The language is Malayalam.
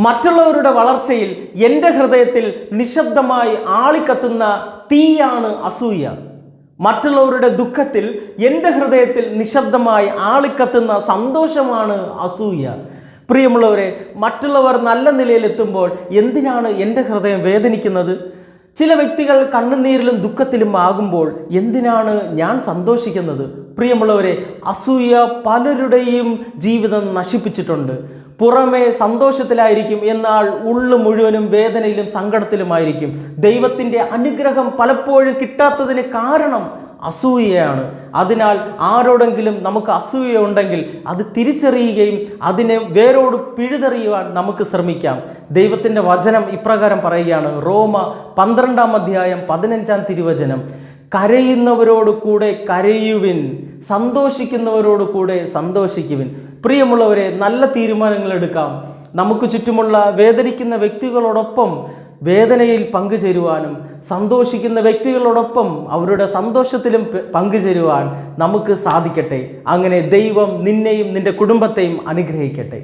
മറ്റുള്ളവരുടെ വളർച്ചയിൽ എൻ്റെ ഹൃദയത്തിൽ നിശബ്ദമായി ആളിക്കത്തുന്ന തീയാണ് അസൂയ. മറ്റുള്ളവരുടെ ദുഃഖത്തിൽ എൻ്റെ ഹൃദയത്തിൽ നിശബ്ദമായി ആളിക്കത്തുന്ന സന്തോഷമാണ് അസൂയ. പ്രിയമുള്ളവരെ, മറ്റുള്ളവർ നല്ല നിലയിലെത്തുമ്പോൾ എന്തിനാണ് എൻ്റെ ഹൃദയം വേദനിക്കുന്നത്? ചില വ്യക്തികൾ കണ്ണുനീരിലും ദുഃഖത്തിലും ആകുമ്പോൾ എന്തിനാണ് ഞാൻ സന്തോഷിക്കുന്നത്? പ്രിയമുള്ളവരെ, അസൂയ പലരുടെയും ജീവിതം നശിപ്പിച്ചിട്ടുണ്ട്. പുറമേ സന്തോഷത്തിലായിരിക്കും, എന്നാൽ ഉള്ളു മുഴുവനും വേദനയിലും സങ്കടത്തിലുമായിരിക്കും. ദൈവത്തിൻ്റെ അനുഗ്രഹം പലപ്പോഴും കിട്ടാത്തതിന് കാരണം അസൂയയാണ്. അതിനാൽ ആരോടെങ്കിലും നമുക്ക് അസൂയ ഉണ്ടെങ്കിൽ അത് തിരിച്ചറിയുകയും അതിനെ വേരോട് പിഴുതെറിയുവാൻ നമുക്ക് ശ്രമിക്കാം. ദൈവത്തിൻ്റെ വചനം ഇപ്രകാരം പറയുകയാണ്. റോമ 12-15 തിരുവചനം, കരയുന്നവരോട് കൂടെ കരയുവിൻ, സന്തോഷിക്കുന്നവരോട് കൂടെ സന്തോഷിക്കുവിൻ. പ്രിയമുള്ളവരെ, നല്ല തീരുമാനങ്ങൾ എടുക്കാം. നമുക്ക് ചുറ്റുമുള്ള വേദനിക്കുന്ന വ്യക്തികളോടൊപ്പം വേദനയിൽ പങ്കുചേരുവാനും സന്തോഷിക്കുന്ന വ്യക്തികളോടൊപ്പം അവരുടെ സന്തോഷത്തിലും പങ്കുചേരുവാൻ നമുക്ക് സാധിക്കട്ടെ. അങ്ങനെ ദൈവം നിന്നെയും നിന്റെ കുടുംബത്തെയും അനുഗ്രഹിക്കട്ടെ.